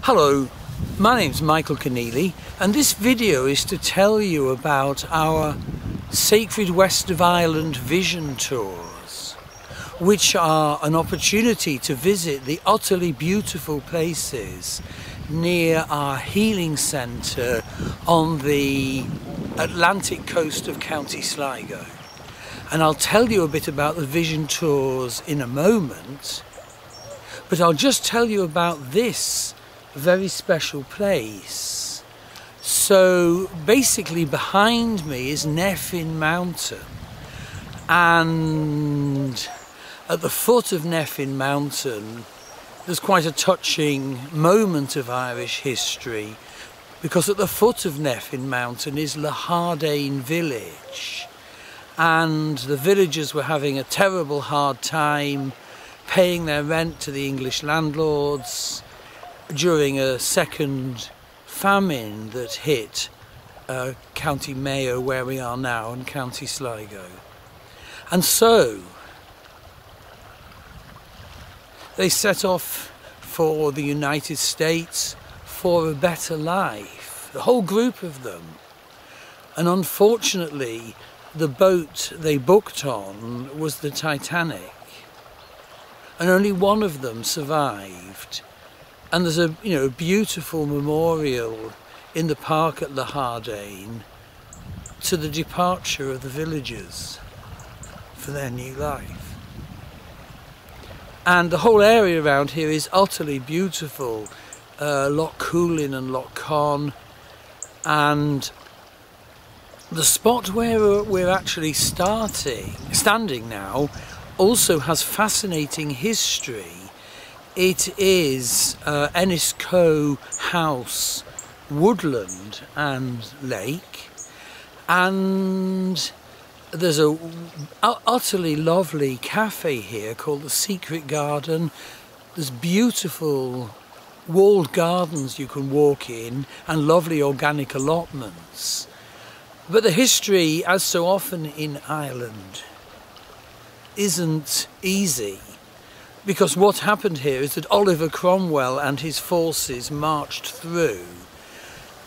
Hello, my name's Michael Conneely, and this video is to tell you about our Sacred West of Ireland Vision Tours, which are an opportunity to visit the utterly beautiful places near our healing centre on the Atlantic coast of County Sligo. And I'll tell you a bit about the Vision Tours in a moment, but I'll just tell you about this very special place. So basically behind me is Nephin Mountain, and at the foot of Nephin Mountain there's quite a touching moment of Irish history, because at the foot of Nephin Mountain is Lahardane village, and the villagers were having a terrible hard time paying their rent to the English landlords during a second famine that hit County Mayo, where we are now, and County Sligo. And so they set off for the United States for a better life, the whole group of them. And unfortunately, the boat they booked on was the Titanic, and only one of them survived. And there's a beautiful memorial in the park at Lahardane to the departure of the villagers for their new life. And the whole area around here is utterly beautiful. Loch Conneely and Loch Conn, and the spot where we're actually standing now also has fascinating history. It is Enniscoe House, woodland and lake, and there's a utterly lovely cafe here called the Secret Garden. There's beautiful walled gardens you can walk in and lovely organic allotments. But the history, as so often in Ireland, isn't easy, because what happened here is that Oliver Cromwell and his forces marched through.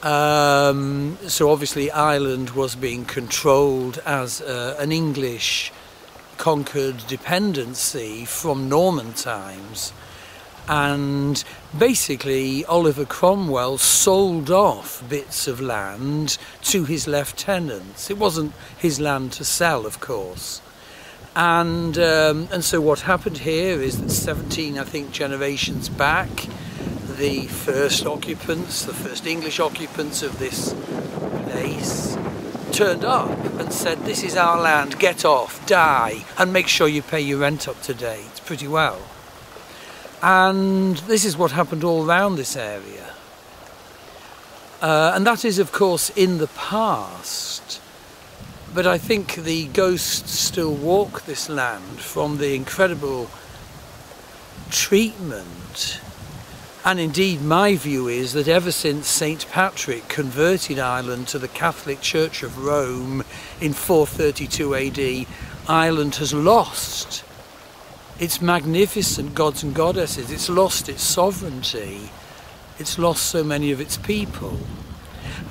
So obviously Ireland was being controlled as an English conquered dependency from Norman times, and basically Oliver Cromwell sold off bits of land to his lieutenants. It wasn't his land to sell, of course. And so what happened here is that 17, I think, generations back, the first English occupants of this place turned up and said, "This is our land, get off, die, and make sure you pay your rent up to date pretty well." And this is what happened all around this area. And that is, of course, in the past. But I think the ghosts still walk this land from the incredible treatment. And indeed, my view is that ever since St. Patrick converted Ireland to the Catholic Church of Rome in 432 AD, Ireland has lost its magnificent gods and goddesses. It's lost its sovereignty. It's lost so many of its people.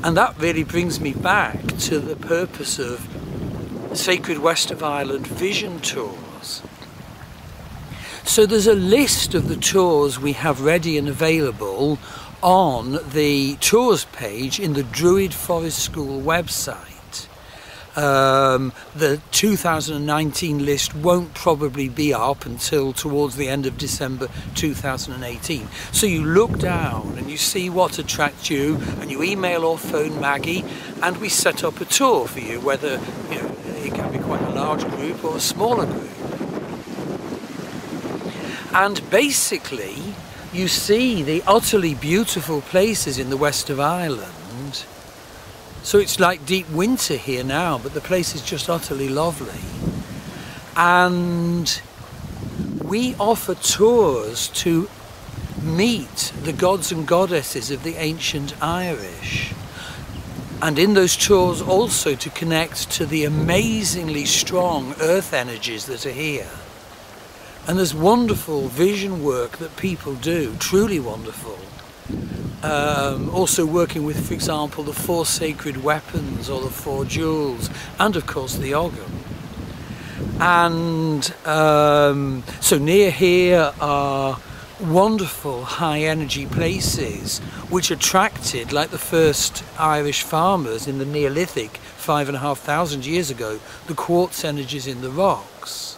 And that really brings me back to the purpose of Sacred West of Ireland Vision Tours. So there's a list of the tours we have ready and available on the tours page in the Druid Forest School website. The 2019 list won't probably be up until towards the end of December 2018. So you look down and you see what attracts you, and you email or phone Maggie, and we set up a tour for you, whether it can be quite a large group or a smaller group. And basically you see the utterly beautiful places in the west of Ireland. So it's like deep winter here now, but the place is just utterly lovely. And we offer tours to meet the gods and goddesses of the ancient Irish. And in those tours also to connect to the amazingly strong earth energies that are here. And there's wonderful vision work that people do, truly wonderful. Also working with, for example, the 4 sacred weapons or the 4 jewels, and of course the Ogham. And so near here are wonderful high energy places which attracted, like the first Irish farmers in the Neolithic 5,500 years ago, the quartz energies in the rocks.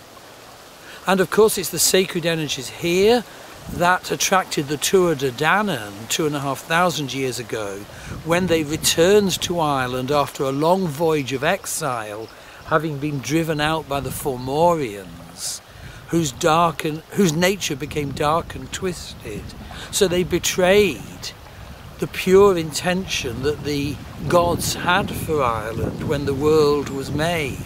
And of course it's the sacred energies here that attracted the Tuatha De Danann 2,500 years ago, when they returned to Ireland after a long voyage of exile, having been driven out by the Fomorians, whose nature became dark and twisted. So they betrayed the pure intention that the gods had for Ireland when the world was made.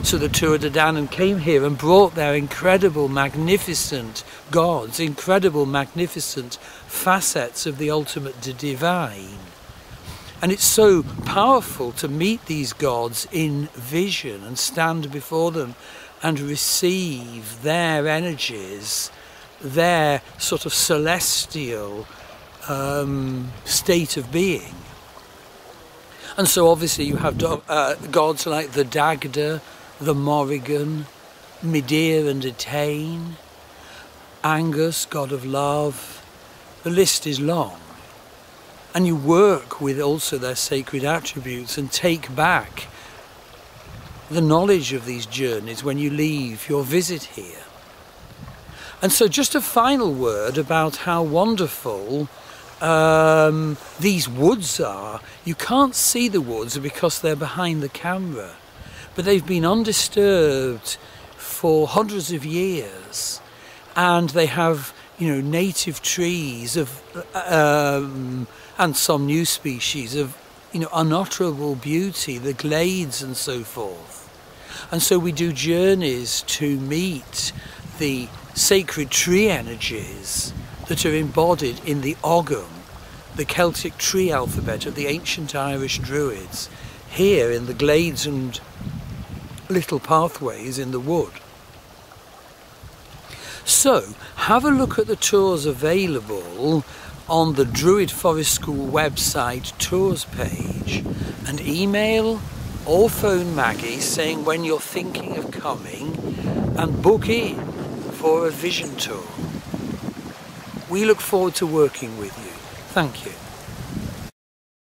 So the Tuatha De Danann came here and brought their incredible, magnificent gods, incredible, magnificent facets of the ultimate divine. And it's so powerful to meet these gods in vision and stand before them and receive their energies, their sort of celestial state of being. And so obviously you have gods like the Dagda, the Morrigan, Midir and Etain, Angus, god of love. The list is long. And you work with also their sacred attributes and take back the knowledge of these journeys when you leave your visit here. And so just a final word about how wonderful these woods are. You can't see the woods because they're behind the camera, but they've been undisturbed for hundreds of years, and they have, you know, native trees of and some new species of, you know, unutterable beauty, the glades and so forth. And so we do journeys to meet the sacred tree energies that are embodied in the Ogham, the Celtic tree alphabet of the ancient Irish Druids, here in the glades and little pathways in the wood. So have a look at the tours available on the Druid Forest School website tours page, and email or phone Maggie saying when you're thinking of coming, and book in for a vision tour. We look forward to working with you. Thank you.